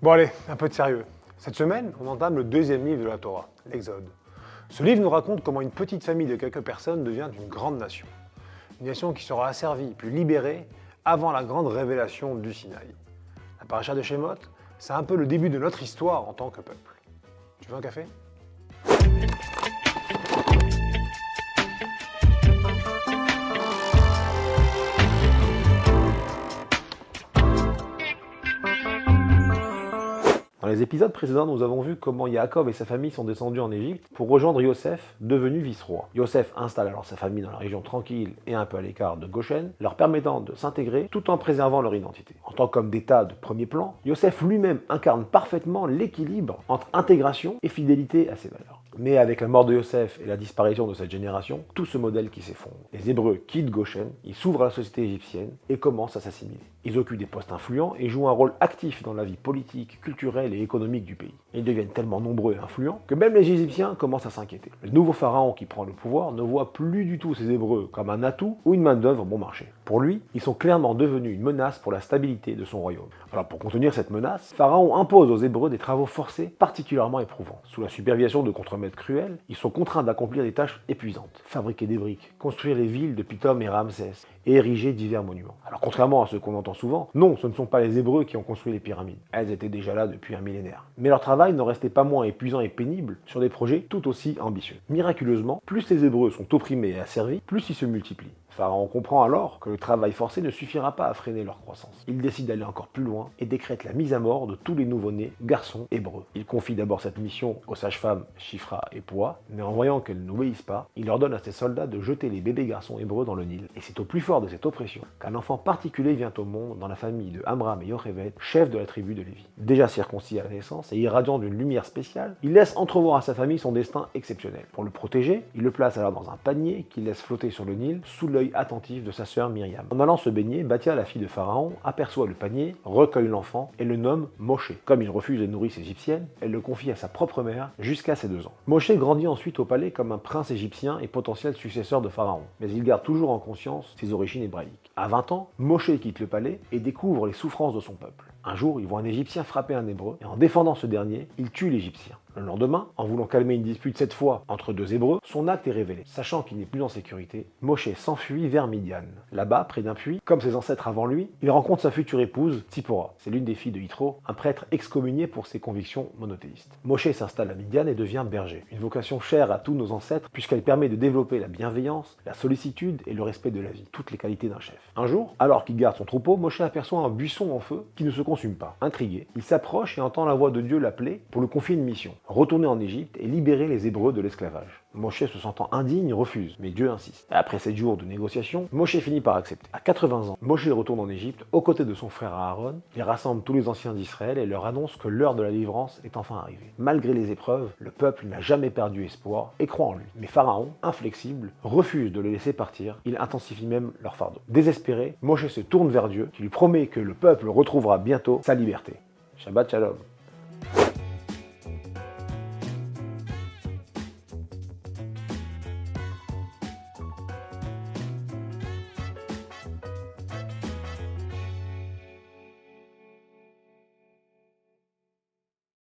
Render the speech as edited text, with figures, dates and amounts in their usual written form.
Bon allez, un peu de sérieux. Cette semaine, on entame le deuxième livre de la Torah, l'Exode. Ce livre nous raconte comment une petite famille de quelques personnes devient une grande nation. Une nation qui sera asservie puis libérée avant la grande révélation du Sinaï. La paracha de Shemot, c'est un peu le début de notre histoire en tant que peuple. Tu veux un café ? Dans les épisodes précédents, nous avons vu comment Yaakov et sa famille sont descendus en Égypte pour rejoindre Yosef, devenu vice-roi. Yosef installe alors sa famille dans la région tranquille et un peu à l'écart de Goshen, leur permettant de s'intégrer tout en préservant leur identité. En tant qu'homme d'État de premier plan, Yosef lui-même incarne parfaitement l'équilibre entre intégration et fidélité à ses valeurs. Mais avec la mort de Yosef et la disparition de cette génération, tout ce modèle qui s'effondre. Les Hébreux quittent Goshen, ils s'ouvrent à la société égyptienne et commencent à s'assimiler. Ils occupent des postes influents et jouent un rôle actif dans la vie politique, culturelle et économique du pays. Ils deviennent tellement nombreux et influents que même les Égyptiens commencent à s'inquiéter. Le nouveau pharaon qui prend le pouvoir ne voit plus du tout ces Hébreux comme un atout ou une main-d'œuvre bon marché. Pour lui, ils sont clairement devenus une menace pour la stabilité de son royaume. Alors pour contenir cette menace, Pharaon impose aux Hébreux des travaux forcés particulièrement éprouvants. Sous la supervision de contremaîtres cruels, ils sont contraints d'accomplir des tâches épuisantes. Fabriquer des briques, construire les villes de Pithom et Ramsès, et ériger divers monuments. Alors contrairement à ce qu'on entend souvent, non, ce ne sont pas les Hébreux qui ont construit les pyramides. Elles étaient déjà là depuis un millénaire. Mais leur travail n'en restait pas moins épuisant et pénible sur des projets tout aussi ambitieux. Miraculeusement, plus les Hébreux sont opprimés et asservis, plus ils se multiplient. Pharaon comprend alors que le travail forcé ne suffira pas à freiner leur croissance. Il décide d'aller encore plus loin et décrète la mise à mort de tous les nouveau-nés garçons hébreux. Il confie d'abord cette mission aux sages-femmes Shifra et Poua, mais en voyant qu'elles n'obéissent pas, il ordonne à ses soldats de jeter les bébés garçons hébreux dans le Nil. Et c'est au plus fort de cette oppression qu'un enfant particulier vient au monde dans la famille de Amram et Yocheved, chef de la tribu de Lévi. Déjà circoncis à la naissance et irradiant d'une lumière spéciale, il laisse entrevoir à sa famille son destin exceptionnel. Pour le protéger, il le place alors dans un panier qu'il laisse flotter sur le Nil sous l'œil attentif de sa sœur Myriam. En allant se baigner, Bathia, la fille de Pharaon, aperçoit le panier, recueille l'enfant et le nomme Moshe. Comme il refuse les nourrices égyptiennes, elle le confie à sa propre mère jusqu'à ses 2 ans. Moshe grandit ensuite au palais comme un prince égyptien et potentiel successeur de Pharaon, mais il garde toujours en conscience ses origines hébraïques. À 20 ans, Moshe quitte le palais et découvre les souffrances de son peuple. Un jour, il voit un Égyptien frapper un Hébreu et en défendant ce dernier, il tue l'Égyptien. Le lendemain, en voulant calmer une dispute cette fois entre 2 Hébreux, son acte est révélé. Sachant qu'il n'est plus en sécurité, Moshe s'enfuit vers Midian. Là-bas, près d'un puits, comme ses ancêtres avant lui, il rencontre sa future épouse, Tsipora. C'est l'une des filles de Yitro, un prêtre excommunié pour ses convictions monothéistes. Moshe s'installe à Midian et devient berger. Une vocation chère à tous nos ancêtres puisqu'elle permet de développer la bienveillance, la sollicitude et le respect de la vie. Toutes les qualités d'un chef. Un jour, alors qu'il garde son troupeau, Moshe aperçoit un buisson en feu qui ne se consume pas. Intrigué, il s'approche et entend la voix de Dieu l'appeler pour lui confier une mission. Retourner en Égypte et libérer les Hébreux de l'esclavage. Moshe, se sentant indigne, refuse, mais Dieu insiste. Après 7 jours de négociations, Moshe finit par accepter. À 80 ans, Moshe retourne en Égypte aux côtés de son frère Aaron. Il rassemble tous les anciens d'Israël et leur annonce que l'heure de la délivrance est enfin arrivée. Malgré les épreuves, le peuple n'a jamais perdu espoir et croit en lui. Mais Pharaon, inflexible, refuse de les laisser partir. Il intensifie même leur fardeau. Désespéré, Moshe se tourne vers Dieu, qui lui promet que le peuple retrouvera bientôt sa liberté. Shabbat Shalom.